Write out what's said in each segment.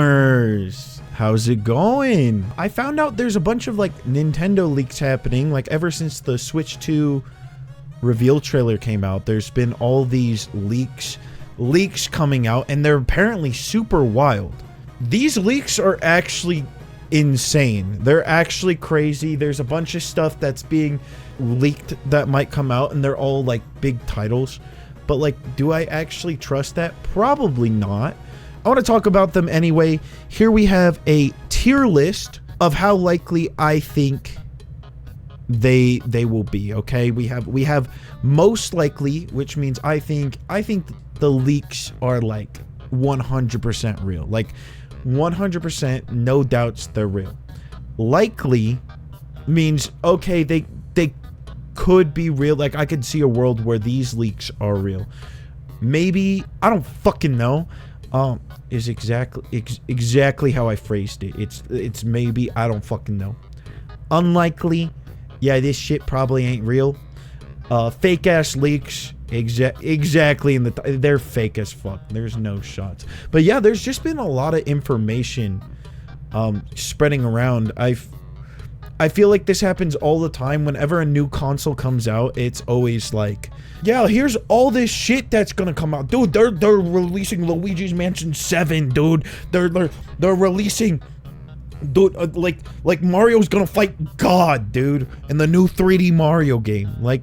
gamers, how's it going? I found out there's a bunch of like Nintendo leaks happening, like ever since the Switch 2 reveal trailer came out. There's been all these leaks coming out, and they're apparently super wild. These leaks are actually insane. They're actually crazy. There's a bunch of stuff that's being leaked that might come out, and they're all like big titles. But like, do I actually trust that? Probably not. I want to talk about them anyway. Here we have a tier list of how likely I think they will be. Okay, we have most likely, which means I think the leaks are like 100% real. Like 100%, no doubts, they're real. Likely means okay, they could be real. Like I could see a world where these leaks are real. Maybe, I don't fucking know. Is exactly how I phrased it. It's maybe, I don't fucking know. Unlikely, yeah, this shit probably ain't real. Fake ass leaks, exactly they're fake as fuck. There's no shots. But yeah, there's just been a lot of information spreading around. I feel like this happens all the time. Whenever a new console comes out, it's always like, yeah, here's all this shit that's gonna come out. Dude, they're releasing Luigi's Mansion 7, dude. They're releasing, dude, like Mario's gonna fight God, dude, in the new 3D Mario game. Like,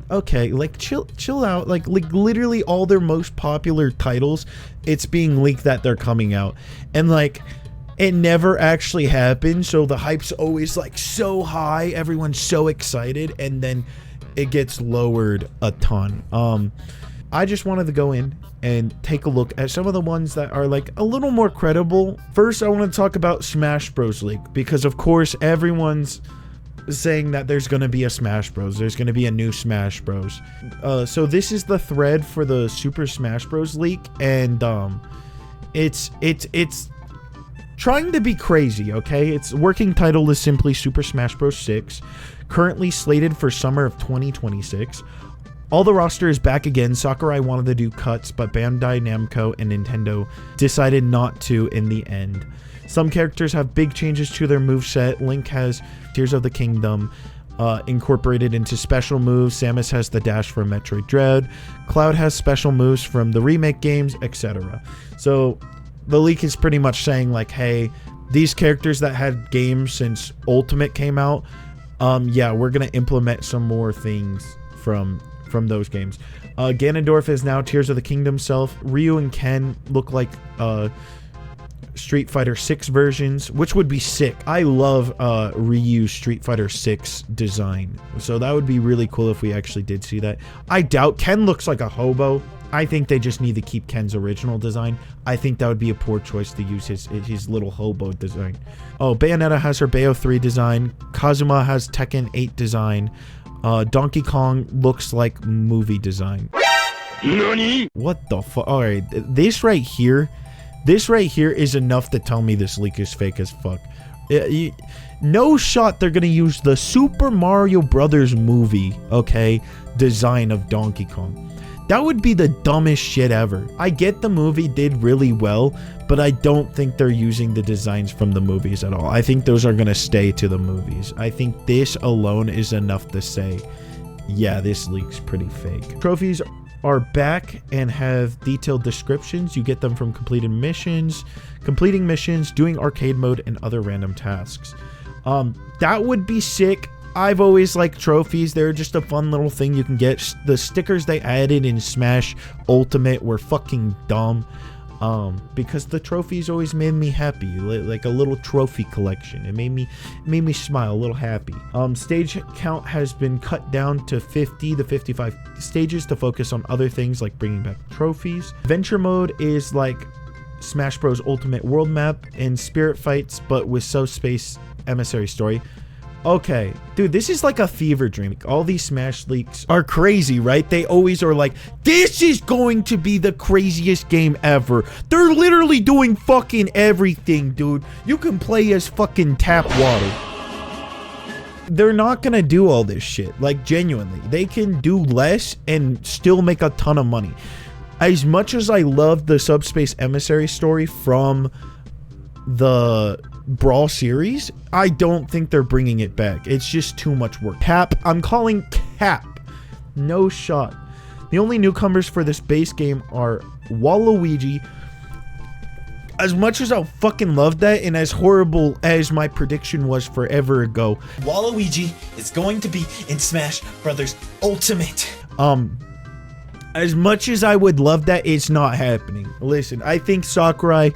okay, like chill out. Like literally all their most popular titles, it's being leaked that they're coming out. And like, it never actually happened, so the hype's always like so high, everyone's so excited, and then it gets lowered a ton. I just wanted to go in and take a look at some of the ones that are like a little more credible. First, I want to talk about Smash Bros. Leak, because of course everyone's saying that there's going to be a Smash Bros. There's going to be a new Smash Bros. So this is the thread for the Super Smash Bros. Leak, and it's trying to be crazy, okay? Its working title is simply Super Smash Bros. 6, currently slated for summer of 2026. All the roster is back again. Sakurai wanted to do cuts, but Bandai Namco and Nintendo decided not to in the end. Some characters have big changes to their moveset. Link has Tears of the Kingdom incorporated into special moves. Samus has the dash from Metroid Dread. Cloud has special moves from the remake games, etc. So the leak is pretty much saying like, hey, these characters that had games since Ultimate came out, yeah, we're gonna implement some more things from those games. Ganondorf is now Tears of the Kingdom self. Ryu and Ken look like Street Fighter 6 versions, which would be sick. I love Ryu's Street Fighter 6 design, so that would be really cool if we actually did see that. I doubt Ken looks like a hobo. I think they just need to keep Ken's original design. I think that would be a poor choice to use his little hobo design. Oh, Bayonetta has her Bayo 3 design. Kazuma has Tekken 8 design. Donkey Kong looks like movie design. NANI? What the fuck? Alright, this right here is enough to tell me this leak is fake as fuck. No shot they're gonna use the Super Mario Brothers movie, okay, design of Donkey Kong. That would be the dumbest shit ever. I get the movie did really well, but I don't think they're using the designs from the movies at all. I think those are gonna stay to the movies. I think this alone is enough to say, yeah, this leak's pretty fake. Trophies are back and have detailed descriptions. You get them from completing missions, doing arcade mode, and other random tasks. That would be sick. I've always liked trophies. They're just a fun little thing you can get. The stickers they added in Smash Ultimate were fucking dumb, because the trophies always made me happy, like a little trophy collection. It made me smile, a little happy. Stage count has been cut down to 50 to 55 stages to focus on other things like bringing back trophies. Adventure mode is like Smash Bros. Ultimate World Map and Spirit Fights, but with Subspace Emissary Story. Okay, dude, this is like a fever dream. All these Smash leaks are crazy, right? They always are like, this is going to be the craziest game ever. They're literally doing fucking everything, dude. You can play as fucking tap water. They're not gonna do all this shit, like genuinely. They can do less and still make a ton of money. As much as I love the Subspace Emissary Story from the Brawl series, I don't think they're bringing it back. It's just too much work. Cap, I'm calling cap. No shot. The only newcomers for this base game are Waluigi. As much as I fucking love that, and as horrible as my prediction was forever ago, Waluigi is going to be in Smash Brothers Ultimate. As much as I would love that, it's not happening. Listen, I think Sakurai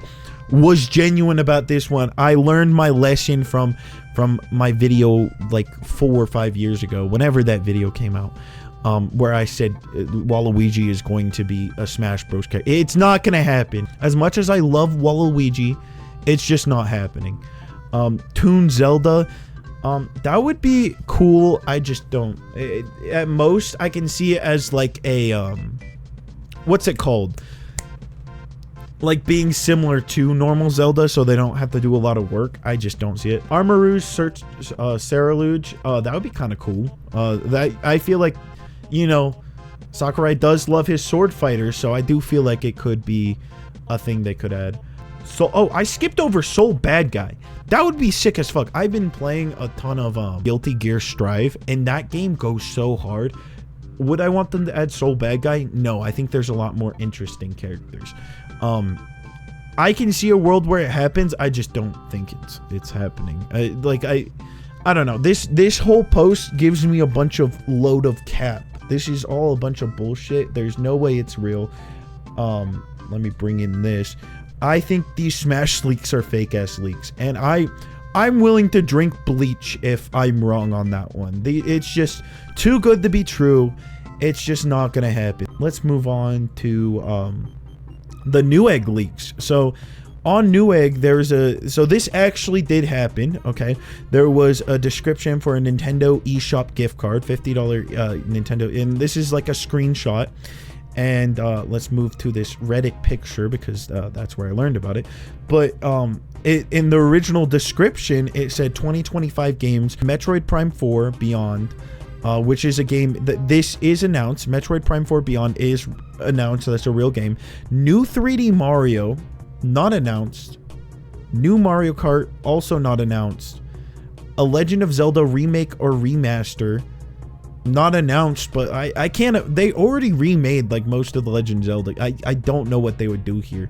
was genuine about this one. I learned my lesson from my video like 4 or 5 years ago, whenever that video came out, where I said Waluigi is going to be a Smash Bros. Character. It's not going to happen. As much as I love Waluigi, it's just not happening. Toon Zelda, that would be cool. I just don't. At most, I can see it as like a, what's it called? Like being similar to normal Zelda, so they don't have to do a lot of work. I just don't see it. Armarouge search Saraluge, that would be kind of cool. That I feel like, you know, Sakurai does love his sword fighters, so I do feel like it could be a thing they could add. So, oh, I skipped over Soul Bad Guy. That would be sick as fuck. I've been playing a ton of Guilty Gear Strive, and that game goes so hard. Would I want them to add Soul Bad Guy? No, I think there's a lot more interesting characters. I can see a world where it happens. I just don't think it's happening. I don't know. This whole post gives me a bunch of load of cap. This is all a bunch of bullshit. There's no way it's real. Let me bring in this. I think these Smash leaks are fake ass leaks, and I'm willing to drink bleach if I'm wrong on that one. It's just too good to be true. It's just not gonna happen. Let's move on to the Newegg leaks. So on Newegg, so this actually did happen. Okay, there was a description for a Nintendo eShop gift card, $50 Nintendo, and this is like a screenshot. And let's move to this Reddit picture, because that's where I learned about it. But in the original description, it said 2025 games, Metroid Prime 4 Beyond, which is a game that this is announced. Metroid Prime 4 Beyond is announced, so that's a real game. New 3D Mario, not announced. New Mario Kart, also not announced. A Legend of Zelda remake or remaster, not announced, but I can't. They already remade like most of the Legend of Zelda. I don't know what they would do here.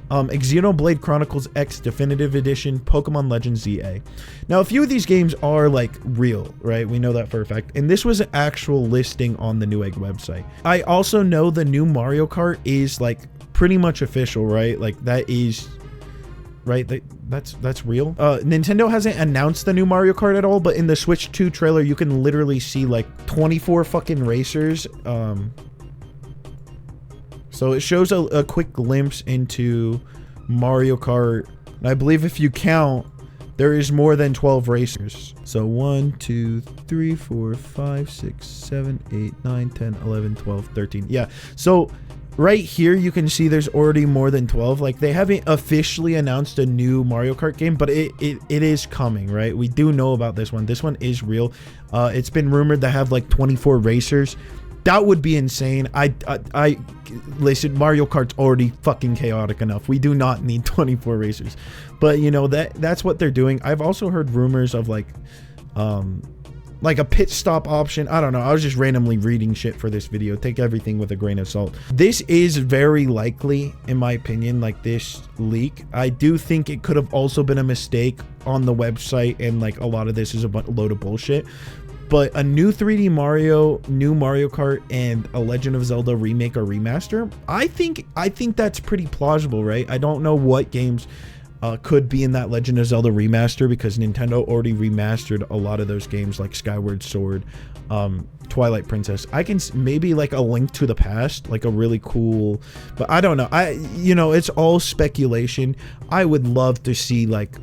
Xenoblade Chronicles X Definitive Edition, Pokemon Legends ZA. Now, a few of these games are like real, right? We know that for a fact. And this was an actual listing on the Newegg website. I also know the new Mario Kart is like pretty much official, right? Like that is right. That's real. Nintendo hasn't announced the new Mario Kart at all, but in the Switch 2 trailer, you can literally see like 24 fucking racers. So it shows a quick glimpse into Mario Kart. And I believe if you count, there is more than 12 racers. So 1, 2, 3, 4, 5, 6, 7, 8, 9, 10, 11, 12, 13. Yeah. So right here, you can see there's already more than 12. Like, they haven't officially announced a new Mario Kart game, but it is coming, right? We do know about this one. This one is real. It's been rumored to have like 24 racers. That would be insane. I listen, Mario Kart's already fucking chaotic enough. We do not need 24 racers. But you know, that's what they're doing. I've also heard rumors of like a pit stop option. I don't know. I was just randomly reading shit for this video. Take everything with a grain of salt. This is very likely, in my opinion, like this leak. I do think it could have also been a mistake on the website, and like a lot of this is a load of bullshit. But a new 3D Mario, new Mario Kart, and a Legend of Zelda remake or remaster, I think that's pretty plausible, right? I don't know what games could be in that Legend of Zelda remaster, because Nintendo already remastered a lot of those games, like Skyward Sword, Twilight Princess. I can maybe like a Link to the Past, like a really cool, but I don't know. It's all speculation. I would love to see like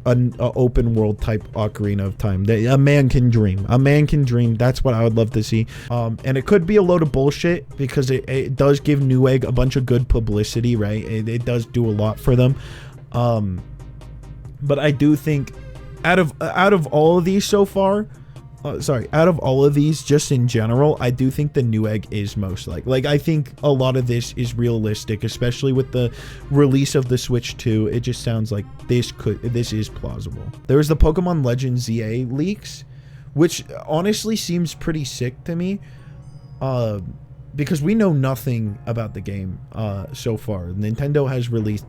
an open world type Ocarina of Time. A man can dream. A man can dream. That's what I would love to see. And it could be a load of bullshit, because it does give Newegg a bunch of good publicity, right? It does do a lot for them. But I do think out of all of these so far, out of all of these, just in general, I do think the Newegg is most like I think a lot of this is realistic, especially with the release of the Switch 2. It just sounds like this is plausible. There was the Pokemon Legends ZA leaks, which honestly seems pretty sick to me, because we know nothing about the game so far. Nintendo has released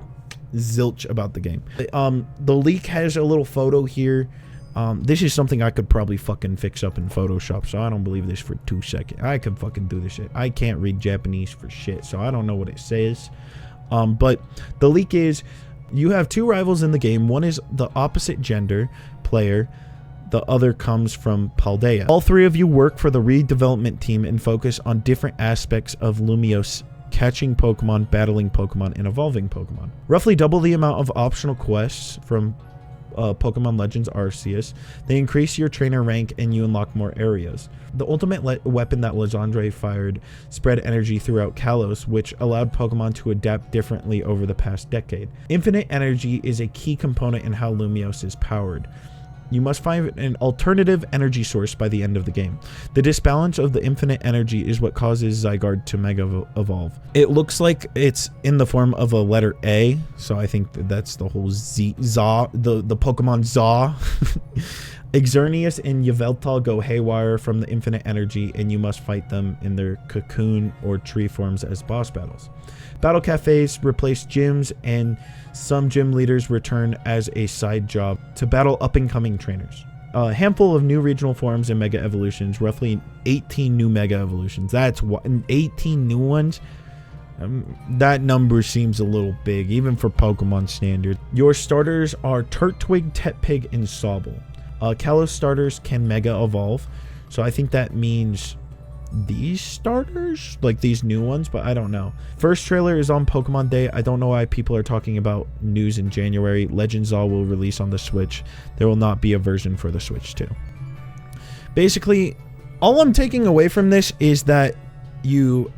zilch about the game. The leak has a little photo here. This is something I could probably fucking fix up in Photoshop, so I don't believe this for 2 seconds. I could fucking do this shit. I can't read Japanese for shit, so I don't know what it says. But the leak is, you have 2 rivals in the game. One is the opposite gender player. The other comes from Paldea. All 3 of you work for the redevelopment team and focus on different aspects of Lumiose: catching Pokemon, battling Pokemon, and evolving Pokemon. Roughly double the amount of optional quests from Pokemon Legends Arceus. They increase your trainer rank and you unlock more areas. The ultimate weapon that Lysandre fired spread energy throughout Kalos, which allowed Pokemon to adapt differently over the past decade. Infinite energy is a key component in how Lumiose is powered. You must find an alternative energy source by the end of the game. The disbalance of the infinite energy is what causes Zygarde to Mega Evolve. It looks like it's in the form of a letter A, so I think that's the whole the Pokemon Za. Xerneas and Yveltal go haywire from the infinite energy, and you must fight them in their cocoon or tree forms as boss battles. Battle cafes replace gyms, and some gym leaders return as a side job to battle up-and-coming trainers. A handful of new regional forms and Mega Evolutions, roughly 18 new Mega Evolutions. That's what, 18 new ones? That number seems a little big, even for Pokemon standard. Your starters are Turtwig, Tepig, and Sobble. Kalos starters can Mega Evolve, so I think that means these starters, like these new ones, but I don't know. First trailer is on Pokemon Day. I don't know why people are talking about news in January. Legends All will release on the Switch. There will not be a version for the Switch 2. Basically, all I'm taking away from this is that you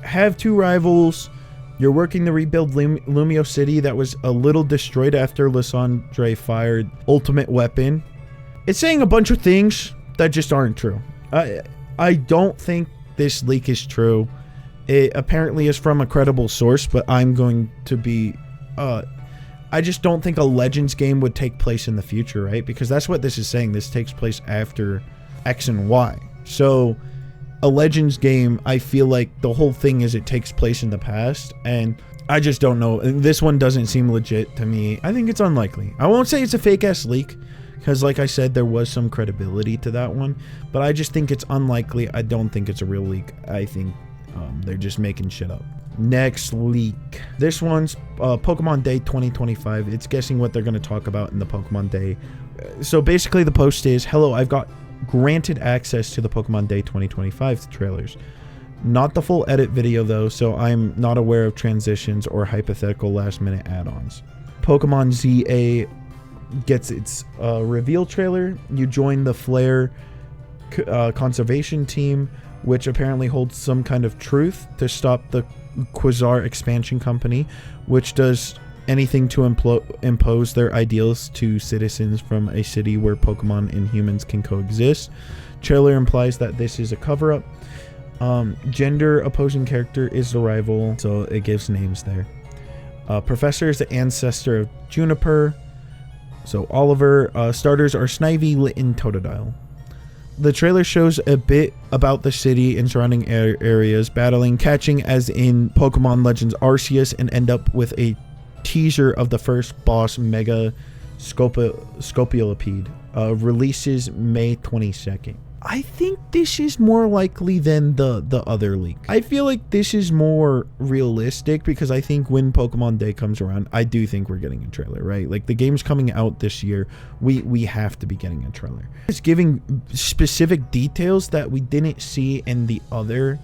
have 2 rivals. You're working to rebuild Lumio City that was a little destroyed after Lysandre fired ultimate weapon. It's saying a bunch of things that just aren't true. I don't think this leak is true. It apparently is from a credible source, but I'm going to be... I just don't think a Legends game would take place in the future, right? Because that's what this is saying. This takes place after X and Y. So, a Legends game, I feel like the whole thing is it takes place in the past, and I just don't know. This one doesn't seem legit to me. I think it's unlikely. I won't say it's a fake-ass leak, because like I said, there was some credibility to that one, but I just think it's unlikely. I don't think it's a real leak. I think they're just making shit up. Next leak. This one's Pokemon Day 2025. It's guessing what they're going to talk about in the Pokemon Day. So basically the post is, hello, I've got granted access to the Pokemon Day 2025 trailers. Not the full edit video though, so I'm not aware of transitions or hypothetical last minute add-ons. Pokemon ZA gets its reveal trailer. You join the Flare conservation team, which apparently holds some kind of truth to stop the Quasar expansion company, which does anything to impose their ideals to citizens from a city where Pokemon and humans can coexist. Trailer implies that this is a cover-up. Gender opposing character is the rival, so it gives names there. Professor is the ancestor of Juniper. So Oliver. Starters are Snivy, Litten, Totodile. The trailer shows a bit about the city and surrounding areas, battling, catching as in Pokemon Legends Arceus, and end up with a teaser of the first boss, Mega Scopiolipede. Releases May 22nd. I think this is more likely than the other leak. I feel like this is more realistic because I think when Pokemon Day comes around, I do think we're getting a trailer, right? Like the game's coming out this year. We have to be getting a trailer. It's giving specific details that we didn't see in the other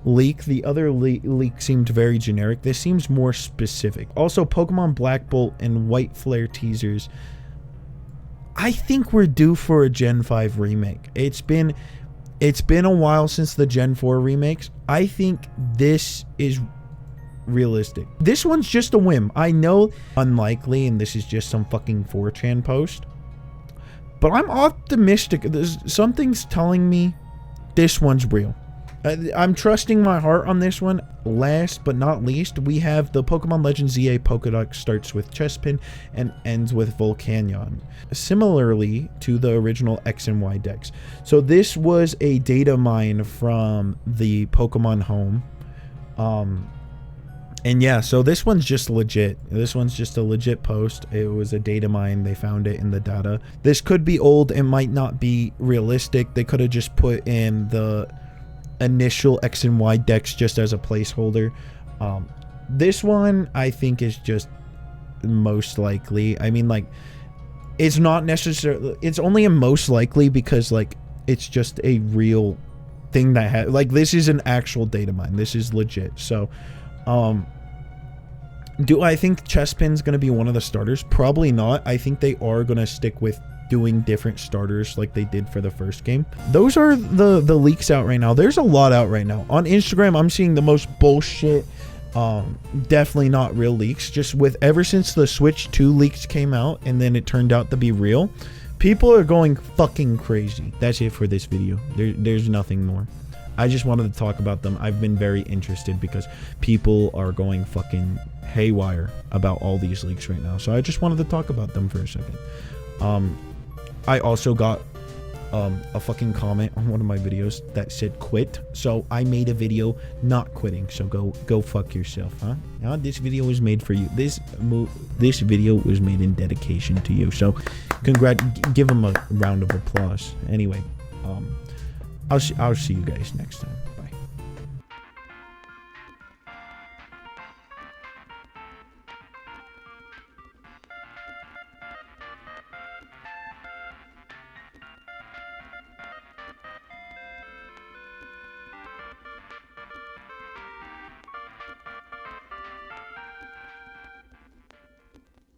leak. The other leak seemed very generic. This seems more specific. Also, Pokemon Black Bolt and White Flare teasers. I think we're due for a Gen 5 remake. It's been a while since the Gen 4 remakes. I think this is realistic. This one's just a whim. I know unlikely, and this is just some fucking 4chan post. But I'm optimistic. Something's telling me this one's real. I'm trusting my heart on this one. Last but not least, we have the Pokemon Legends ZA Pokedex starts with Chespin and ends with Volcanion, similarly to the original X and Y decks. So this was a data mine from the Pokemon Home. And yeah, so this one's just legit. This one's just a legit post. It was a data mine. They found it in the data. This could be old. It might not be realistic. They could have just put in the initial X and Y decks just as a placeholder. This one I think is just most likely. I mean, like, it's not necessarily, it's only a most likely because like it's just a real thing that like this is an actual data mine. This is legit. So do I think Chespin's gonna be one of the starters? Probably not. I think they are gonna stick with doing different starters like they did for the first game. Those are the leaks out right now. There's a lot out right now. On Instagram, I'm seeing the most bullshit, definitely not real leaks. Just with ever since the Switch 2 leaks came out and then it turned out to be real, people are going fucking crazy. That's it for this video. There's nothing more. I just wanted to talk about them. I've been very interested because people are going fucking haywire about all these leaks right now. So I just wanted to talk about them for a second. I also got a fucking comment on one of my videos that said quit, so I made a video not quitting. So go fuck yourself, huh? Now this video was made for you. This video was made in dedication to you. So give him a round of applause. Anyway, I'll see you guys next time.